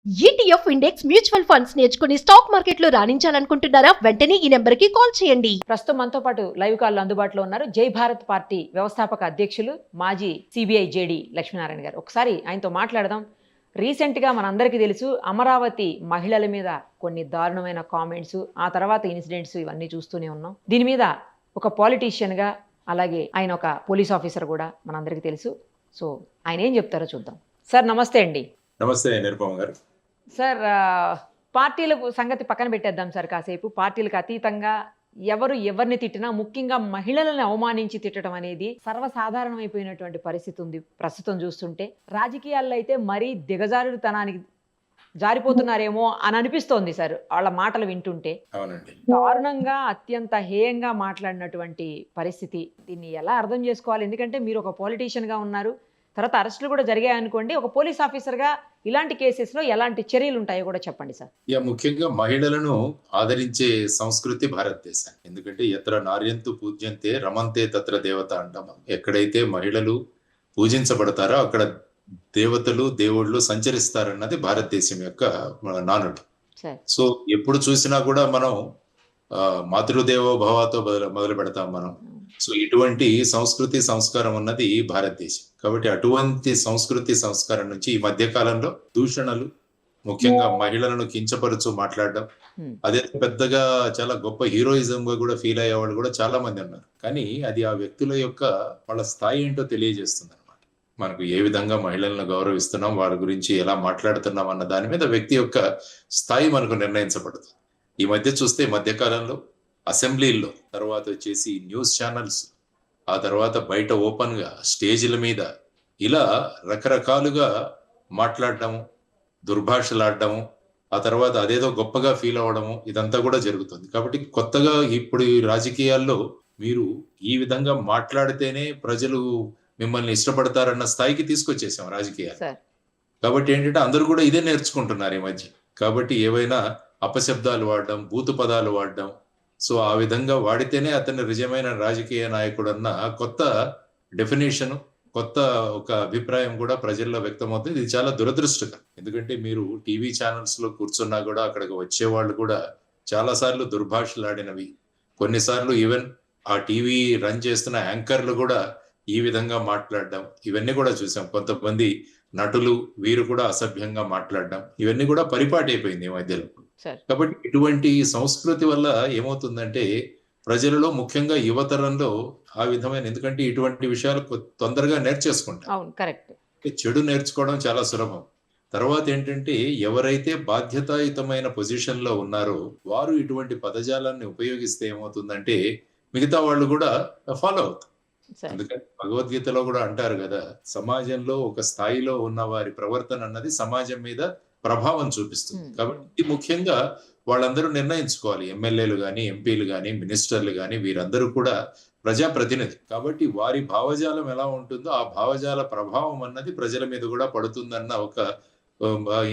ETF index mutual funds నేర్చుకుని stock మార్కెట్లో రాణించాలనుకుంటున్నారా? వెంటనే ఈ నెంబర్కి కాల్ చేయండి. ప్రస్తుతం మనతో పాటు లైవ్ కాల్ అందుబాటులో ఉన్నారు జై భారత్ పార్టీ వ్యవస్థాపక అధ్యక్షులు మాజీ సిబిఐ జేడి లక్ష్మీనారాయణ గారు. ఒకసారి ఆయనతో మాట్లాడదాం. రీసెంట్గా మనందరికీ తెలుసు, అమరావతి మహిళల మీద కొన్ని దారుణమైన కామెంట్స్, ఆ తర్వాత ఇన్సిడెంట్స్ ఇవన్నీ చూస్తూనే ఉన్నాం. దీని మీద ఒక పాలిటీషియన్గా, అలాగే ఆయన ఒక పోలీస్ ఆఫీసర్ కూడా మనందరికీ తెలుసు. సో ఆయన ఏం చెప్తారో చూద్దాం. సార్ నమస్తే అండి. నమస్తే నిరుపమ గారు. సార్, పార్టీల సంగతి పక్కన పెట్టేద్దాం సార్ కాసేపు. పార్టీలకు అతీతంగా ఎవరు ఎవరిని తిట్టినా, ముఖ్యంగా మహిళలను అవమానించి తిట్టడం అనేది సర్వసాధారణమైపోయినటువంటి పరిస్థితి ఉంది ప్రస్తుతం చూస్తుంటే. రాజకీయాల్లో అయితే మరీ దిగజారుడుతనానికి జారిపోతున్నారేమో అని అనిపిస్తోంది సార్ వాళ్ళ మాటలు వింటుంటే. అవునండి. దారుణంగా, అత్యంత హేయంగా మాట్లాడినటువంటి పరిస్థితి. దీన్ని ఎలా అర్థం చేసుకోవాలి? ఎందుకంటే మీరు ఒక పొలిటీషియన్గా ఉన్నారు, తర్వాత అరెస్టులు కూడా జరిగాయి అనుకోండి. ఒక పోలీస్ ఆఫీసర్గా ఇలాంటి కేసెస్లో ఎలాంటి చర్యలు ఉంటాయో కూడా చెప్పండి సార్. ముఖ్యంగా మహిళలను ఆదరించే సంస్కృతి భారతదేశం. ఎందుకంటే ఎత్ర నార్యంతు పూజ్యంతే రమంతే తత్ర దేవత అంటాం. ఎక్కడైతే మహిళలు పూజించబడతారో అక్కడ దేవతలు, దేవుళ్ళు సంచరిస్తారన్నది భారతదేశం యొక్క నానుడు. సో ఎప్పుడు చూసినా కూడా మనం మాతృదేవో భవతో మొదలు పెడతాం మనం. సో ఇటువంటి సంస్కృతి సంస్కారం ఉన్నది భారతదేశం. కాబట్టి అటువంటి సంస్కృతి సంస్కారం నుంచి ఈ మధ్య కాలంలో దూషణలు, ముఖ్యంగా మహిళలను కించపరుచు మాట్లాడడం, అదే పెద్దగా చాలా గొప్ప హీరోయిజం గా కూడా ఫీల్ అయ్యే వాళ్ళు కూడా చాలా మంది ఉన్నారు. కానీ అది ఆ వ్యక్తుల యొక్క వాళ్ళ స్థాయి ఏంటో తెలియజేస్తుంది అనమాట. మనకు ఏ విధంగా మహిళలను గౌరవిస్తున్నాం, వారి గురించి ఎలా మాట్లాడుతున్నాం అన్న దాని మీద వ్యక్తి యొక్క స్థాయి మనకు నిర్ణయించబడుతుంది. ఈ మధ్య చూస్తే మధ్యకాలంలో అసెంబ్లీల్లో, తర్వాత వచ్చేసి న్యూస్ ఛానల్స్, ఆ తర్వాత బయట ఓపెన్ గా స్టేజ్ల మీద ఇలా రకరకాలుగా మాట్లాడటము, దుర్భాషలాడటము, ఆ తర్వాత అదేదో గొప్పగా ఫీల్ అవ్వడము, ఇదంతా కూడా జరుగుతుంది. కాబట్టి కొత్తగా ఇప్పుడు ఈ రాజకీయాల్లో మీరు ఈ విధంగా మాట్లాడితేనే ప్రజలు మిమ్మల్ని ఇష్టపడతారన్న స్థాయికి తీసుకొచ్చేసాం రాజకీయాలు. కాబట్టి ఏంటంటే అందరూ కూడా ఇదే నేర్చుకుంటున్నారు ఈ మధ్య. కాబట్టి ఏవైనా అపశబ్దాలు వాడడం, బూతు పదాలు వాడడం, సో ఆ విధంగా వాడితేనే అతను నిజమైన రాజకీయ నాయకుడు అన్న కొత్త డెఫినేషన్, కొత్త ఒక అభిప్రాయం కూడా ప్రజల్లో వ్యక్తమవుతుంది. ఇది చాలా దురదృష్టకరం. ఎందుకంటే మీరు టీవీ ఛానల్స్ లో కూర్చున్నా కూడా అక్కడికి వచ్చేవాళ్ళు కూడా చాలా సార్లు దుర్భాషలాడినవి, కొన్నిసార్లు ఈవెన్ ఆ టీవీ రన్ చేస్తున్న యాంకర్లు కూడా ఈ విధంగా మాట్లాడడం, ఇవన్నీ కూడా చూసాం. కొంతమంది నటులు వీరు కూడా అసభ్యంగా మాట్లాడడం, ఇవన్నీ కూడా పరిపాటి అయిపోయింది ఈ మధ్యలో. కాబట్టి ఇటువంటి సంస్కృతి వల్ల ఏమవుతుందంటే ప్రజలలో, ముఖ్యంగా యువతరంలో ఆ విధమైన, ఎందుకంటే ఇటువంటి విషయాలు తొందరగా నేర్చేసుకుంటారు. చెడు నేర్చుకోవడం చాలా సులభం. తర్వాత ఏంటంటే ఎవరైతే బాధ్యతాయుతమైన పొజిషన్ లో ఉన్నారో వారు ఇటువంటి పదజాలాన్ని ఉపయోగిస్తే ఏమవుతుందంటే మిగతా వాళ్ళు కూడా ఫాలో అవుతారు. అందుకని భగవద్గీతలో కూడా అంటారు కదా, సమాజంలో ఒక స్థాయిలో ఉన్న వారి ప్రవర్తన అన్నది సమాజం మీద ప్రభావం చూపిస్తుంది. కాబట్టి ముఖ్యంగా వాళ్ళందరూ నిర్ణయించుకోవాలి. ఎమ్మెల్యేలు గాని, ఎంపీలు గాని, మినిస్టర్లు గాని, వీరందరూ కూడా ప్రజాప్రతినిధి. కాబట్టి వారి భావజాలం ఎలా ఉంటుందో ఆ భావజాల ప్రభావం అన్నది ప్రజల మీద కూడా పడుతుందన్న ఒక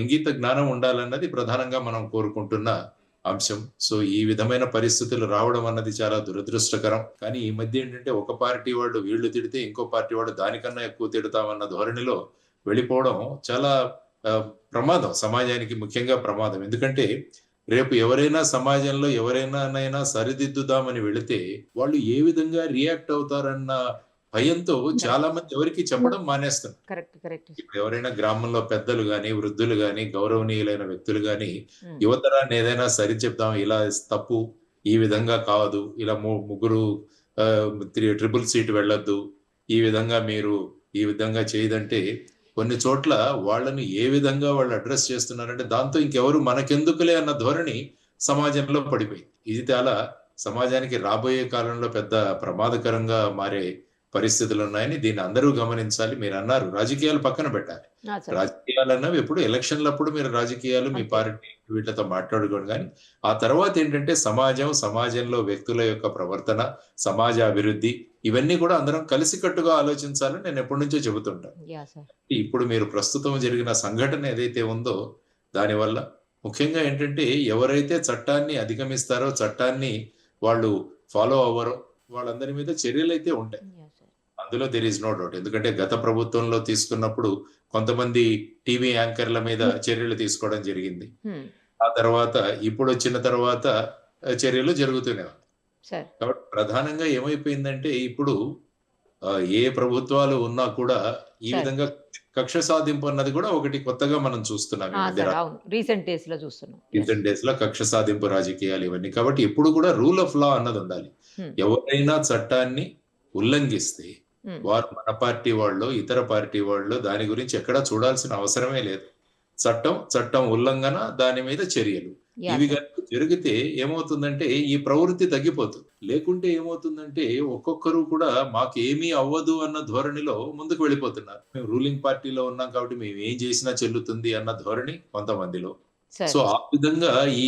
ఇంగిత జ్ఞానం ఉండాలన్నది ప్రధానంగా మనం కోరుకుంటున్న అంశం. సో ఈ విధమైన పరిస్థితులు రావడం అన్నది చాలా దురదృష్టకరం. కానీ ఈ మధ్య ఏంటంటే ఒక పార్టీ వాళ్ళు వీళ్ళు తిడితే ఇంకో పార్టీ వాడు దానికన్నా ఎక్కువ తిడతామన్న ధోరణిలో వెళ్ళిపోవడం చాలా ప్రమాదం, సమాజానికి ముఖ్యంగా ప్రమాదం. ఎందుకంటే రేపు ఎవరైనా సమాజంలో ఎవరైనా సరిదిద్దుదామని వెళితే వాళ్ళు ఏ విధంగా రియాక్ట్ అవుతారన్న భయంతో చాలా మంది ఎవరికి చెప్పడం మానేస్తున్నారు. ఇప్పుడు ఎవరైనా గ్రామంలో పెద్దలు గాని, వృద్ధులు గాని, గౌరవనీయులైన వ్యక్తులు గాని యువతరాన్ని ఏదైనా సరి చెప్తాం, ఇలా తప్పు, ఈ విధంగా కాదు, ఇలా ముగ్గురు ట్రిపుల్ సీట్ వెళ్ళొద్దు, ఈ విధంగా మీరు ఈ విధంగా చేయదంటే కొన్ని చోట్ల వాళ్ళని ఏ విధంగా వాళ్ళు అడ్రస్ చేస్తున్నారంటే దాంతో ఇంకెవరు మనకెందుకులే అన్న ధోరణి సమాజంలో పడిపోయింది. ఇది చాలా సమాజానికి రాబోయే కాలంలో పెద్ద ప్రమాదకరంగా మారే పరిస్థితులు ఉన్నాయని దీన్ని అందరూ గమనించాలి. మీరు అన్నారు రాజకీయాలు పక్కన పెట్టాలి. రాజకీయాలు అన్నవి ఎప్పుడు ఎలక్షన్లప్పుడు మీరు రాజకీయాలు మీ పార్టీ వీటితో మాట్లాడుకోండి. కానీ ఆ తర్వాత ఏంటంటే సమాజంలో వ్యక్తుల యొక్క ప్రవర్తన, సమాజ అభివృద్ధి, ఇవన్నీ కూడా అందరం కలిసికట్టుగా ఆలోచించాలని నేను ఎప్పటి నుంచో చెబుతుంటాను. ఇప్పుడు మీరు ప్రస్తుతం జరిగిన సంఘటన ఏదైతే ఉందో దానివల్ల ముఖ్యంగా ఏంటంటే ఎవరైతే చట్టాన్ని అధిగమిస్తారో, చట్టాన్ని వాళ్ళు ఫాలో అవ్వరో వాళ్ళందరి మీద చర్యలు అయితే ఉంటాయి. అందులో దేర్ ఈజ్ నో డౌట్. ఎందుకంటే గత ప్రభుత్వంలో తీసుకున్నప్పుడు కొంతమంది టీవీ యాంకర్ల మీద చర్యలు తీసుకోవడం జరిగింది. ఆ తర్వాత ఇప్పుడు వచ్చిన తర్వాత చర్యలు జరుగుతూనే ఉన్నాయి. సరే. కాబట్టి ప్రధానంగా ఏమైపోయిందంటే ఇప్పుడు ఏ ప్రభుత్వాలు ఉన్నా కూడా ఈ సరే. విధంగా కక్ష సాధింపు అన్నది కూడా ఒకటి కొత్తగా మనం చూస్తున్నాం ఈ మధ్య సరే, అవును, రీసెంట్ డేస్ లో చూస్తున్నాం. రీసెంట్ డేస్ లో కక్ష సాధింపు రాజకీయాలు ఇవన్నీ. కాబట్టి ఎప్పుడు కూడా రూల్ ఆఫ్ లా అన్నది ఉండాలి. ఎవరైనా చట్టాన్ని ఉల్లంఘిస్తే వారు మన పార్టీ వాళ్ళు ఇతర పార్టీ వాళ్ళు దాని గురించి ఎక్కడా చూడాల్సిన అవసరమే లేదు. చట్టం ఉల్లంఘన, దాని మీద చర్యలు, ఇవి కనుక జరిగితే ఏమవుతుందంటే ఈ ప్రవృత్తి తగ్గిపోతుంది. లేకుంటే ఏమవుతుందంటే ఒక్కొక్కరు కూడా మాకు ఏమీ అవ్వదు అన్న ధోరణిలో ముందుకు వెళ్ళిపోతున్నారు. మేము రూలింగ్ పార్టీలో ఉన్నాం కాబట్టి మేము ఏం చేసినా చెల్లుతుంది అన్న ధోరణి కొంతమందిలో. సో ఆ విధంగా ఈ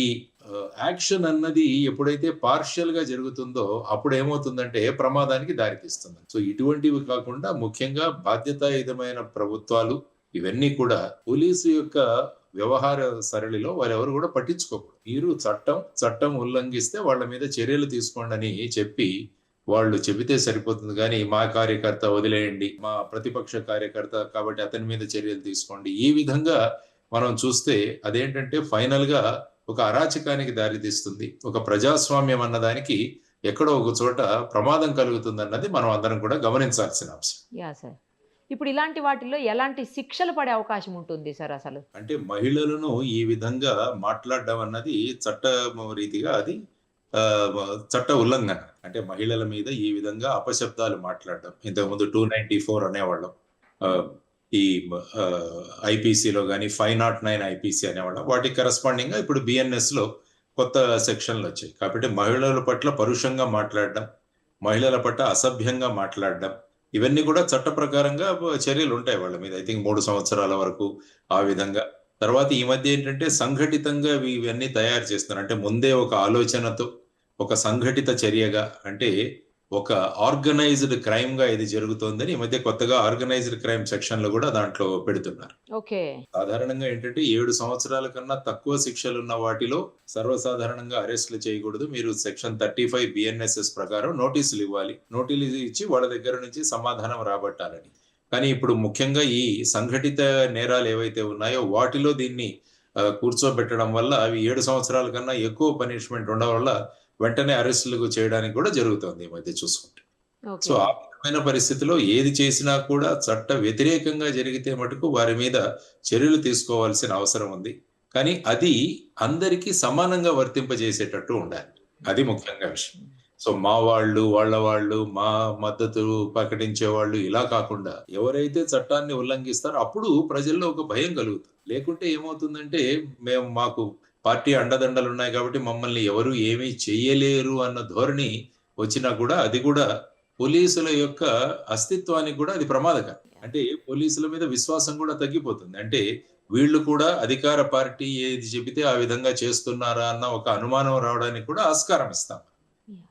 యాక్షన్ అన్నది ఎప్పుడైతే పార్షియల్ గా జరుగుతుందో అప్పుడు ఏమవుతుందంటే ప్రమాదానికి దారితీస్తుంది. సో ఇటువంటివి కాకుండా ముఖ్యంగా బాధ్యతాయుతమైన ప్రభుత్వాలు ఇవన్నీ కూడా పోలీసు యొక్క వ్యవహార సరళిలో వారెవరు కూడా పట్టించుకోకూడదు. మీరు చట్టం ఉల్లంఘిస్తే వాళ్ళ మీద చర్యలు తీసుకోండి అని చెప్పి వాళ్ళు చెబితే సరిపోతుంది. కానీ మా కార్యకర్త వదిలేయండి, మా ప్రతిపక్ష కార్యకర్త కాబట్టి అతని మీద చర్యలు తీసుకోండి, ఈ విధంగా మనం చూస్తే అదేంటంటే ఫైనల్ గా ఒక అరాచకానికి దారితీస్తుంది. ఒక ప్రజాస్వామ్యం అన్నదానికి ఎక్కడో ఒక చోట ప్రమాదం కలుగుతుంది అన్నది మనం అందరం కూడా గమనించాల్సిన అంశం. ఇప్పుడు ఇలాంటి వాటిల్లో ఎలాంటి శిక్షలు పడే అవకాశం ఉంటుంది సార్? అసలు అంటే మహిళలను ఈ విధంగా మాట్లాడడం అన్నది చట్ట రీతిగా అది చట్ట ఉల్లంఘన. అంటే మహిళల మీద ఈ విధంగా అపశబ్దాలు మాట్లాడడం, ఇంతకుముందు 294 అనేవాళ్ళం, ఈ ఐపీసీలో కానీ 509 ఐపీసీ అనేవాళ్ళం. వాటికి కరెస్పాండింగ్ గా ఇప్పుడు బిఎన్ఎస్ లో కొత్త సెక్షన్లు వచ్చాయి. కాబట్టి మహిళల పట్ల పరుషంగా మాట్లాడడం, మహిళల పట్ల అసభ్యంగా మాట్లాడడం, ఇవన్నీ కూడా చట్ట ప్రకారంగా చర్యలు ఉంటాయి వాళ్ళ మీద. ఐ థింక్ 3 సంవత్సరాల వరకు ఆ విధంగా. తర్వాత ఈ మధ్య ఏంటంటే సంఘటితంగా ఇవన్నీ తయారు చేస్తున్నారు. అంటే ముందే ఒక ఆలోచనతో ఒక సంఘటిత చర్యగా, అంటే ఒక ఆర్గనైజ్డ్ క్రైమ్ గా ఇది జరుగుతోందని ఈ మధ్య కొత్తగా ఆర్గనైజ్డ్ క్రైమ్ సెక్షన్ లో కూడా దాంట్లో పెడుతున్నారు. సాధారణంగా ఏంటంటే 7 సంవత్సరాల కన్నా తక్కువ శిక్షలు ఉన్న వాటిలో సర్వసాధారణంగా అరెస్టులు చేయకూడదు. మీరు సెక్షన్ 35 బిఎన్ఎస్ఎస్ ప్రకారం నోటీసులు ఇవ్వాలి. నోటీసులు ఇచ్చి వాళ్ళ దగ్గర నుంచి సమాధానం రాబట్టాలని. కానీ ఇప్పుడు ముఖ్యంగా ఈ సంఘటిత నేరాలు ఏవైతే ఉన్నాయో వాటిలో దీన్ని కూర్చోబెట్టడం వల్ల అవి 7 సంవత్సరాల కన్నా ఎక్కువ పనిష్మెంట్ ఉండడం వల్ల వెంటనే అరెస్టులు చేయడానికి కూడా జరుగుతుంది ఈ మధ్య చూసుకుంటే. సో ఆ విధమైన పరిస్థితిలో ఏది చేసినా కూడా చట్ట వ్యతిరేకంగా జరిగితే మటుకు వారి మీద చర్యలు తీసుకోవాల్సిన అవసరం ఉంది. కానీ అది అందరికీ సమానంగా వర్తింపజేసేటట్టు ఉండాలి. అది ముఖ్యంగా విషయం. సో మా వాళ్ళు, వాళ్ళు, మా మద్దతు ప్రకటించే వాళ్ళు ఇలా కాకుండా ఎవరైతే చట్టాన్ని ఉల్లంఘిస్తారో అప్పుడు ప్రజల్లో ఒక భయం కలుగుతుంది. లేకుంటే ఏమవుతుందంటే మాకు పార్టీ అండదండలు ఉన్నాయి కాబట్టి మమ్మల్ని ఎవరు ఏమీ చెయ్యలేరు అన్న ధోరణి వచ్చినా కూడా అది కూడా పోలీసుల యొక్క అస్తిత్వానికి కూడా అది ప్రమాదకరం. అంటే పోలీసుల మీద విశ్వాసం కూడా తగ్గిపోతుంది. అంటే వీళ్ళు కూడా అధికార పార్టీ ఏది చెబితే ఆ విధంగా చేస్తున్నారా అన్న ఒక అనుమానం రావడానికి కూడా ఆస్కారం ఇస్తాం.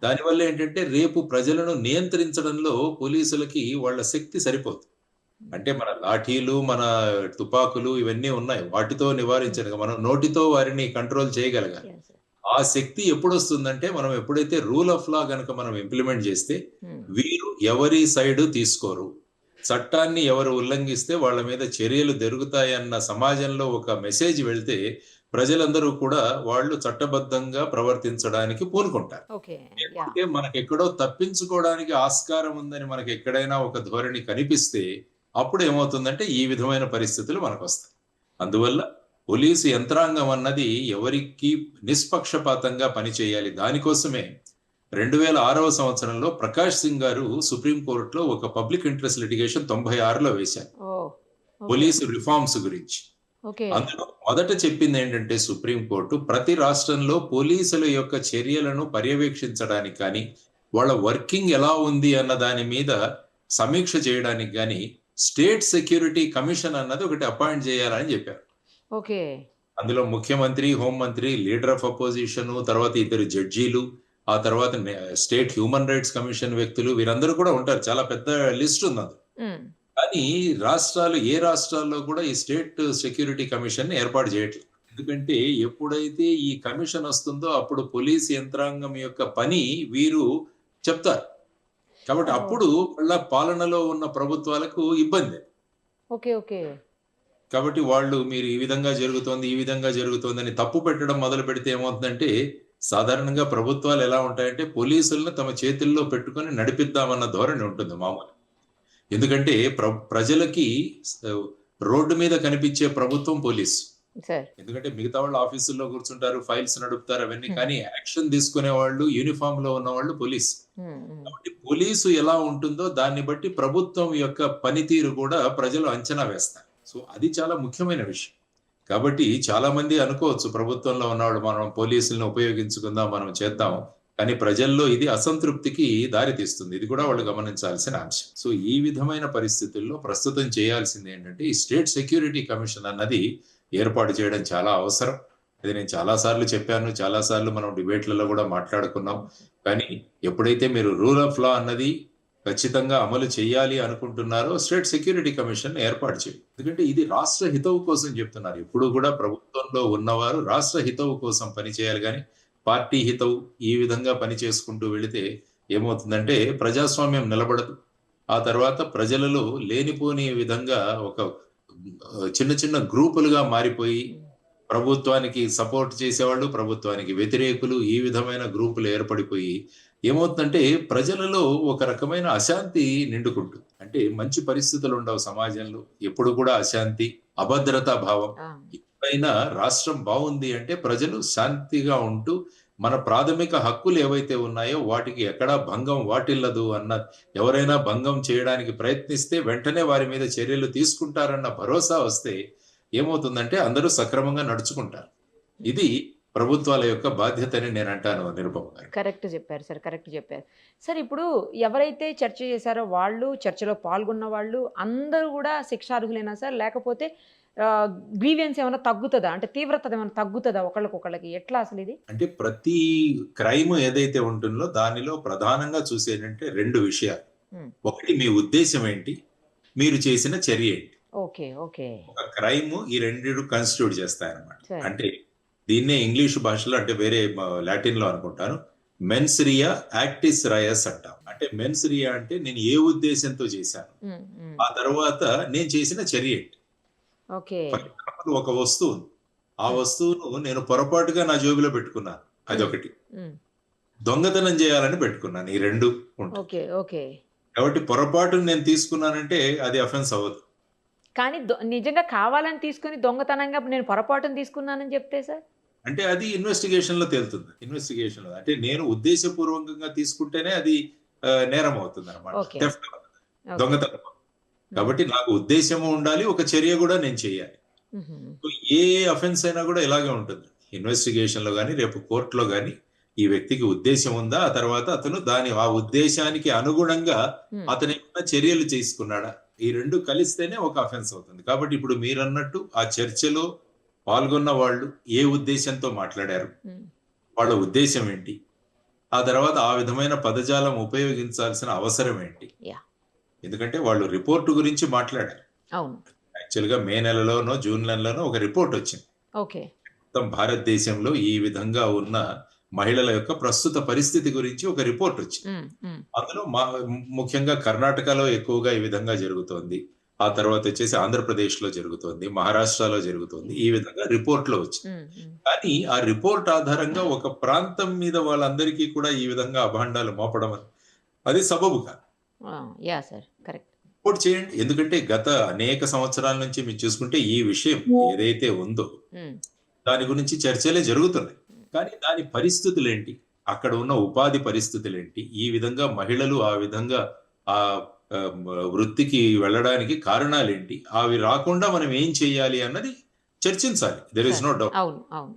దానివల్ల ఏంటంటే రేపు ప్రజలను నియంత్రించడంలో పోలీసులకి వాళ్ళ శక్తి సరిపోతుంది. అంటే మన లాఠీలు, మన తుపాకులు ఇవన్నీ ఉన్నాయి, వాటితో నివారించడం, మనం నోటితో వారిని కంట్రోల్ చేయగలగాలి. ఆ శక్తి ఎప్పుడు వస్తుందంటే మనం ఎప్పుడైతే రూల్ ఆఫ్ లా గనక మనం ఇంప్లిమెంట్ చేస్తే వీరు ఎవరి సైడ్ తీసుకోరు, చట్టాన్ని ఎవరు ఉల్లంఘిస్తే వాళ్ళ మీద చర్యలు జరుగుతాయన్న సమాజంలో ఒక మెసేజ్ వెళ్తే ప్రజలందరూ కూడా వాళ్ళు చట్టబద్ధంగా ప్రవర్తించడానికి పూనుకుంటారు. లేకపోతే మనకెక్కడో తప్పించుకోవడానికి ఆస్కారం ఉందని మనకి ఎక్కడైనా ఒక ధోరణి కనిపిస్తే అప్పుడు ఏమవుతుందంటే ఈ విధమైన పరిస్థితులు మనకు వస్తాయి. అందువల్ల పోలీసు యంత్రాంగం అన్నది ఎవరికి నిష్పక్షపాతంగా పనిచేయాలి. దానికోసమే 2006వ సంవత్సరంలో ప్రకాష్ సింగ్ గారు సుప్రీంకోర్టులో ఒక పబ్లిక్ ఇంట్రెస్ట్ లిటిగేషన్ 96లో వేశారు పోలీసు రిఫార్మ్స్ గురించి. అందులో మొదట చెప్పింది ఏంటంటే సుప్రీంకోర్టు ప్రతి రాష్ట్రంలో పోలీసుల యొక్క చర్యలను పర్యవేక్షించడానికి కానీ వాళ్ళ వర్కింగ్ ఎలా ఉంది అన్న దాని మీద సమీక్ష చేయడానికి కానీ స్టేట్ సెక్యూరిటీ కమిషన్ అన్నది ఒకటి అపాయింట్ చేయాలని చెప్పారు. అందులో ముఖ్యమంత్రి, హోంమంత్రి, లీడర్ ఆఫ్ అపోజిషన్, తర్వాత 2 జడ్జీలు, ఆ తర్వాత స్టేట్ హ్యూమన్ రైట్స్ కమిషన్ వ్యక్తులు, వీరందరూ కూడా ఉంటారు. చాలా పెద్ద లిస్ట్ ఉంది అది. కానీ ఏ రాష్ట్రాల్లో కూడా ఈ స్టేట్ సెక్యూరిటీ కమిషన్ ఏర్పాటు చేయట్లేదు. ఎందుకంటే ఎప్పుడైతే ఈ కమిషన్ వస్తుందో అప్పుడు పోలీస్ యంత్రాంగం యొక్క పని వీరు చెప్తారు. కాబట్టి ఓహో! అప్పుడు మళ్ళా పాలనలో ఉన్న ప్రభుత్వాలకు ఇబ్బంది. ఓకే. ఓకే. కాబట్టి వాళ్ళు మీరు ఈ విధంగా జరుగుతోంది, ఈ విధంగా జరుగుతోందని తప్పు పెట్టడం మొదలుపెడితే ఏమవుతుందంటే, సాధారణంగా ప్రభుత్వాలు ఎలా ఉంటాయంటే, పోలీసులను తమ చేతుల్లో పెట్టుకొని నడిపిద్దామన్న ధోరణి ఉంటుంది మామూలుగా. ఎందుకంటే ప్రజలకి స్ రోడ్డు మీద కనిపించే ప్రభుత్వం పోలీసు. సార్. ఎందుకంటే మిగతా వాళ్ళు ఆఫీసుల్లో కూర్చుంటారు, ఫైల్స్ నడుపుతారు అవన్నీ. హ్మ్. కానీ యాక్షన్ తీసుకునే వాళ్ళు, యూనిఫామ్‌లో ఉన్నవాళ్ళు పోలీసు. హ్మ్. హ్మ్. కాబట్టి పోలీసు ఎలా ఉంటుందో దాన్ని బట్టి ప్రభుత్వం యొక్క పనితీరు కూడా ప్రజలు అంచనా వేస్తారు. సో అది చాలా ముఖ్యమైన విషయం. కాబట్టి చాలా మంది అనుకోవచ్చు ప్రభుత్వంలో ఉన్నవాళ్ళు మనం పోలీసుల్ని ఉపయోగించుకుందాం, మనం చేద్దాం. కానీ ప్రజల్లో ఇది అసంతృప్తికి దారి తీస్తుంది. ఇది కూడా వాళ్ళు గమనించాల్సిన అంశం. సో ఈ విధమైన పరిస్థితుల్లో ప్రస్తుతం చేయాల్సింది ఏంటంటే ఈ స్టేట్ సెక్యూరిటీ కమిషన్ అన్నది ఏర్పాటు చేయడం చాలా అవసరం. అది నేను చాలా సార్లు చెప్పాను. చాలా సార్లు మనం డిబేట్లలో కూడా మాట్లాడుకున్నాం. కానీ ఎప్పుడైతే మీరు రూల్ ఆఫ్ లా అన్నది ఖచ్చితంగా అమలు చేయాలి అనుకుంటున్నారో స్టేట్ సెక్యూరిటీ కమిషన్ ఏర్పాటు చేయండి. ఎందుకంటే ఇది రాష్ట్ర హితవు కోసం చెప్తున్నారు. ఎప్పుడు కూడా ప్రభుత్వంలో ఉన్నవారు రాష్ట్ర హితవు కోసం పనిచేయాలి కానీ పార్టీ హితవు ఈ విధంగా పని చేసుకుంటూ వెళితే ఏమవుతుందంటే ప్రజాస్వామ్యం నిలబడదు. ఆ తర్వాత ప్రజలలో లేనిపోని విధంగా ఒక చిన్న చిన్న గ్రూపులుగా మారిపోయి ప్రభుత్వానికి సపోర్ట్ చేసేవాళ్ళు, ప్రభుత్వానికి వ్యతిరేకులు ఈ విధమైన గ్రూపులు ఏర్పడిపోయి ఏమవుతుందంటే ప్రజలలో ఒక రకమైన అశాంతి నిండుకుంటుంది. అంటే మంచి పరిస్థితులు ఉండవు సమాజంలో. ఎప్పుడు కూడా అశాంతి, అభద్రతా భావం. ఆ! ఎప్పుడైనా రాష్ట్రం బాగుంది అంటే ప్రజలు శాంతిగా ఉంటూ మన ప్రాథమిక హక్కులు ఏవైతే ఉన్నాయో వాటికి ఎక్కడా భంగం వాటిల్లదు అన్న, ఎవరైనా భంగం చేయడానికి ప్రయత్నిస్తే వెంటనే వారి మీద చర్యలు తీసుకుంటారన్న భరోసా వస్తే ఏమవుతుందంటే అందరూ సక్రమంగా నడుచుకుంటారు. ఇది ప్రభుత్వాల యొక్క బాధ్యతని నేను అంటాను నిరుపమ గారు. కరెక్ట్ చెప్పారు సార్. కరెక్ట్ చెప్పారు. సార్ ఇప్పుడు ఎవరైతే చర్చ చేశారో వాళ్ళు, చర్చలో పాల్గొన్న వాళ్ళు అందరూ కూడా శిక్షార్హులేనా సార్? లేకపోతే గ్రీవియన్స్ ఏమైనా తగ్గుతదా? అంటే తీవ్రత ఏమైనా తగ్గుతదా ఒకళ్ళకొకళ్ళకి? ఎట్లా అసలు ఇది? అంటే ప్రతి క్రైమ్ ఏదైతే ఉంటుందో దానిలో ప్రధానంగా చూసేటంటే 2 విషయాలు. హ్మ్. ఒకటి మీ ఉద్దేశం ఏంటి? మీరు చేసిన చర్య ఏంటి? ఓకే. ఓకే. ఒక క్రైమ్ ఈ 2 కాన్స్టిట్యూట్ చేస్తాయన్నమాట. సరే. అంటే దీన్నే ఇంగ్లీష్ భాషలో అంటే వేరే లాటిన్ లో అనుకుంటాను మెన్స్ రియా యాక్టిస్ రయస్ అంటాం. అంటే మెన్స్ రియా అంటే నేను ఏ ఉద్దేశంతో చేశాను, హ్మ్. హ్మ్. ఆ తర్వాత నేను చేసిన చర్య ఏంటి. ఓకే. ఫర్ ఎగ్జాంపుల్ ఒక వస్తువు ఉంది. ఆ వస్తువును నేను పొరపాటుగా నా జోబిలో పెట్టుకున్నాను, అదొకటి. హ్మ్. దొంగతనం చేయాలని పెట్టుకున్నాను, ఈ 2 ఉంటాయి. ఓకే. ఓకే. కాబట్టి పొరపాటును నేను తీసుకున్నానంటే అది అఫెన్స్ అవ్వదు. కానీ నిజంగా కావాలని తీసుకొని దొంగతనంగా నేను పొరపాటున తీసుకున్నానని చెప్తే సార్? అంటే అది ఇన్వెస్టిగేషన్ లో తేలుతుంది. ఇన్వెస్టిగేషన్ లో అంటే నేను ఉద్దేశపూర్వకంగా తీసుకుంటేనే అది నేరం అవుతుంది అనమాట. ఓకే. Theft, okay. దొంగతనం. కాబట్టి నాకు ఉద్దేశము ఉండాలి, ఒక చర్య కూడా నేను చేయాలి. హుహు. సో ఏ అఫెన్స్ అయినా కూడా ఇలాగే ఉంటుంది. ఇన్వెస్టిగేషన్ లో కానీ రేపు కోర్టులో కానీ ఈ వ్యక్తికి ఉద్దేశం ఉందా, ఆ తర్వాత అతను ఆ ఉద్దేశానికి అనుగుణంగా హ్మ్. అతను ఏమైనా చర్యలు చేసుకున్నాడా, ఈ 2 కలిస్తేనే ఒక అఫెన్స్ అవుతుంది. కాబట్టి ఇప్పుడు మీరన్నట్టు ఆ చర్చలో పాల్గొన్న వాళ్ళు ఏ ఉద్దేశంతో మాట్లాడారు, హ్మ్. వాళ్ళ ఉద్దేశం ఏంటి, ఆ తర్వాత ఆ విధమైన పదజాలం ఉపయోగించాల్సిన అవసరం ఏంటి. యాహ్! ఎందుకంటే వాళ్ళు రిపోర్టు గురించి మాట్లాడారు. అవును. యాక్చువల్‌గా మే నెలలోనో, జూన్ నెలలోనో ఒక రిపోర్ట్ వచ్చింది. ఓకే. మొత్తం భారతదేశంలో ఈ విధంగా ఉన్న మహిళల యొక్క ప్రస్తుత పరిస్థితి గురించి ఒక రిపోర్ట్ వచ్చింది. హ్మ్. హ్మ్. అందులో ముఖ్యంగా కర్ణాటకలో ఎక్కువగా ఈ విధంగా జరుగుతోంది. ఆ తర్వాత వచ్చేసి ఆంధ్రప్రదేశ్‌లో జరుగుతోంది, మహారాష్ట్రలో జరుగుతోంది. ఈ విధంగా రిపోర్ట్‌లో వచ్చింది. హ్మ్. హ్మ్. కానీ ఆ రిపోర్ట్ ఆధారంగా ఒక ప్రాంతం మీద వాళ్ళందరికీ కూడా ఈ విధంగా అభాండాలు మోపడం అది సబబు కాదు. యాహ్! సార్. కరెక్ట్. రిపోర్ట్ చేయండి. ఎందుకంటే గత అనేక సంవత్సరాల నుంచి మీరు చూసుకుంటే ఈ విషయం ఏదైతే ఉందో హ్మ్. దాని గురించి చర్చలే జరుగుతున్నాయి. కానీ దాని పరిస్థితులేంటి? అక్కడ ఉన్న ఉపాధి పరిస్థితులేంటి? ఈ విధంగా మహిళలు ఆ విధంగా ఆ వృత్తికి వెళ్ళడానికి కారణాలేంటి? అవి రాకుండా మనం ఏం చేయాలి అన్నది చర్చించాలి. There is no doubt. అవును. అవును.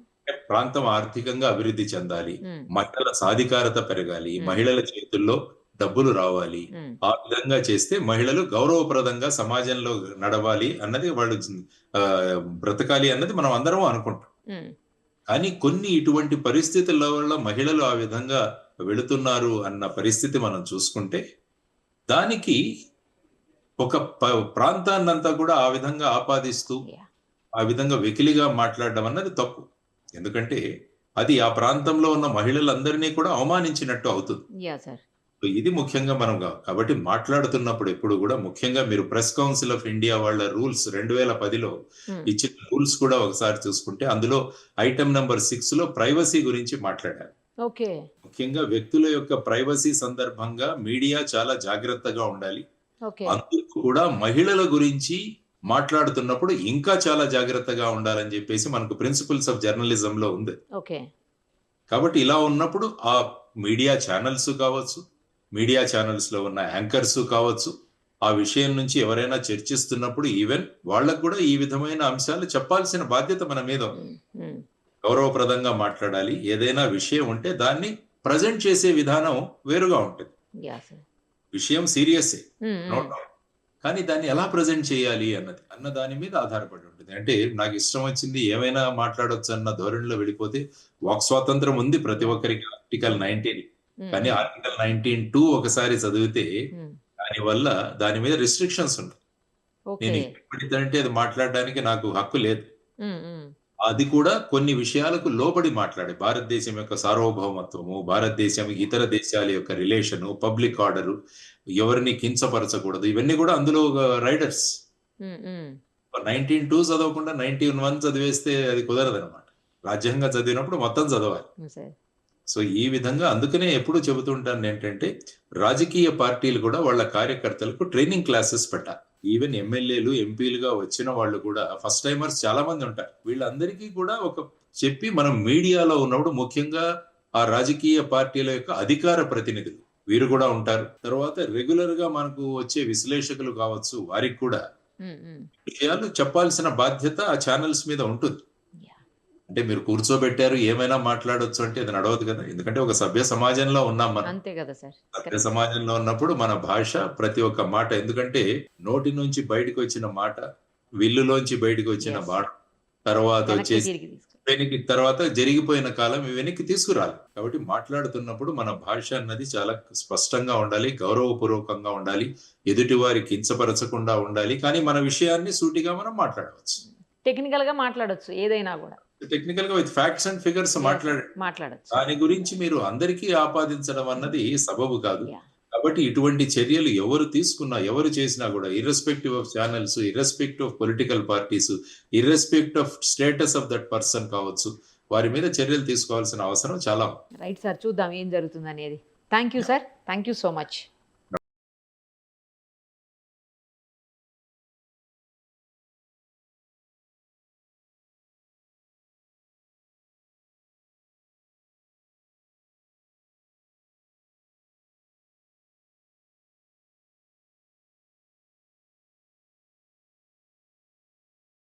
ప్రాంతం ఆర్థికంగా అభివృద్ధి చెందాలి. హ్మ్. మహిళల సాధికారత పెరగాలి. Hmm. మహిళల చేతుల్లో డబ్బులు రావాలి. హ్మ్. ఆ విధంగా చేస్తే మహిళలు గౌరవప్రదంగా సమాజంలో నడవాలి అన్నది వాళ్ళు బ్రతకాలి అన్నది మనం అందరం అనుకుంటాం. హ్మ్. కానీ కొన్ని ఇటువంటి పరిస్థితుల వల్ల మహిళలు ఆ విధంగా వెళుతున్నారు అన్న పరిస్థితి మనం చూసుకుంటే దానికి ఒక ప్రాంతాన్నంతా కూడా ఆ విధంగా ఆపాదిస్తూ యాహ్! ఆ విధంగా వెకిలిగా మాట్లాడడం అన్నది తప్పు. ఎందుకంటే అది ఆ ప్రాంతంలో ఉన్న మహిళలందరినీ కూడా అవమానించినట్టు అవుతుంది. యాహ్! సార్. ఇది ముఖ్యంగా మనం కాబట్టి మాట్లాడుతున్నప్పుడు ఎప్పుడు కూడా ముఖ్యంగా మీరు ప్రెస్ కౌన్సిల్ ఆఫ్ ఇండియా వాళ్ళ రూల్స్ 2010లో ఇచ్చిన రూల్స్ కూడా ఒకసారి చూసుకుంటే అందులో ఐటమ్ నెంబర్ 6 లో ప్రైవసీ గురించి మాట్లాడారు. ఓకే. ముఖ్యంగా వ్యక్తుల యొక్క ప్రైవసీ సందర్భంగా మీడియా చాలా జాగ్రత్తగా ఉండాలి. ఓకే. అందుకు కూడా మహిళల గురించి మాట్లాడుతున్నప్పుడు ఇంకా చాలా జాగ్రత్తగా ఉండాలని చెప్పేసి మనకు ప్రిన్సిపల్స్ ఆఫ్ జర్నలిజం లో ఉంది. ఓకే. కాబట్టి ఇలా ఉన్నప్పుడు ఆ మీడియా ఛానల్స్ కావచ్చు, మీడియా ఛానల్స్ లో ఉన్న యాంకర్స్ కావచ్చు, ఆ విషయం నుంచి ఎవరైనా చర్చిస్తున్నప్పుడు ఈవెన్ వాళ్ళకు కూడా ఈ విధమైన అంశాలు చెప్పాల్సిన బాధ్యత మన మీద ఉంది. గౌరవప్రదంగా మాట్లాడాలి. ఏదైనా విషయం ఉంటే దాన్ని ప్రజెంట్ చేసే విధానం వేరుగా ఉంటుంది. విషయం సీరియసే, నో డౌట్. కానీ దాన్ని ఎలా ప్రజెంట్ చేయాలి అన్న దాని మీద ఆధారపడి ఉంటుంది. అంటే నాకు ఇష్టం వచ్చింది ఏమైనా మాట్లాడొచ్చు అన్న ధోరణిలో వెళ్ళిపోతే వాక్ స్వాతంత్రం ఉంది ప్రతి ఒక్కరికి, ఆర్టికల్ 19. కానీ ఆర్టికల్ 19(2) ఒకసారి చదివితే దాని మీద రిస్ట్రిక్షన్స్ ఉంటాయి. నేను ఎప్పుడంటే అది మాట్లాడడానికి నాకు హక్కు లేదు. అది కూడా కొన్ని విషయాలకు లోబడి మాట్లాడే భారతదేశం యొక్క సార్వభౌమత్వము, భారతదేశం ఇతర దేశాల యొక్క రిలేషను, పబ్లిక్ ఆర్డరు, ఎవరిని కించపరచకూడదు, ఇవన్నీ కూడా అందులో రైడర్స్. 19(2) చదవకుండా 19(1) చదివేస్తే అది కుదరదు అనమాట. రాజ్యాంగం చదివినప్పుడు మొత్తం చదవాలి. సో ఈ విధంగా అందుకనే ఎప్పుడు చెబుతుంటాను ఏంటంటే రాజకీయ పార్టీలు కూడా వాళ్ళ కార్యకర్తలకు ట్రైనింగ్ క్లాసెస్ పెట్టాలి. ఈవెన్ ఎమ్మెల్యేలు, ఎంపీలుగా వచ్చిన వాళ్ళు కూడా ఫస్ట్ టైమర్స్ చాలా మంది ఉంటారు. వీళ్ళందరికీ కూడా చెప్పి మనం మీడియాలో ఉన్నప్పుడు ముఖ్యంగా ఆ రాజకీయ పార్టీల యొక్క అధికార ప్రతినిధులు వీరు కూడా ఉంటారు. తర్వాత రెగ్యులర్ గా మనకు వచ్చే విశ్లేషకులు కావచ్చు, వారికి కూడా విషయాలు చెప్పాల్సిన బాధ్యత ఆ ఛానల్స్ మీద ఉంటుంది. అంటే మీరు కూర్చోబెట్టారు ఏమైనా మాట్లాడొచ్చు అంటే అది నడవదు కదా. ఎందుకంటే ఒక సభ్య సమాజంలో ఉన్నాం మనం. అంతే కదా సార్. సభ్య సమాజంలో ఉన్నప్పుడు మన భాష, ప్రతి ఒక్క మాట, ఎందుకంటే నోటి నుంచి బయటకు వచ్చిన మాట, విల్లులోంచి బయటకు వచ్చిన మాట, తర్వాత వచ్చేసి తర్వాత జరిగిపోయిన కాలం వెనక్కి తీసుకురాలి. కాబట్టి మాట్లాడుతున్నప్పుడు మన భాష అన్నది చాలా స్పష్టంగా ఉండాలి, గౌరవపూర్వకంగా ఉండాలి, ఎదుటి వారికి కించపరచకుండా ఉండాలి. కానీ మన విషయాన్ని సూటిగా మనం మాట్లాడవచ్చు, టెక్నికల్ గా మాట్లాడొచ్చు, ఏదైనా కూడా టెక్నికల్ గా విత్ ఫ్యాక్ట్స్ అండ్ ఫిగర్స్ మాట్లాడచ్చు. దాని గురించి మీరు అందరికీ ఆపాదించడం అన్నది సబబు కాదు. కాబట్టి ఇటువంటి చర్యలు ఎవరు తీసుకున్నా, ఎవరు చేసినా కూడా, irrespective of channels, irrespective of political parties, irrespective of status of that person కావచ్చు, వారి మీద చర్యలు తీసుకోవాల్సిన అవసరం చాలా. రైట్ సార్, చూద్దాం ఏం జరుగుతుంది అనేది. Thank you sir, thank you so much.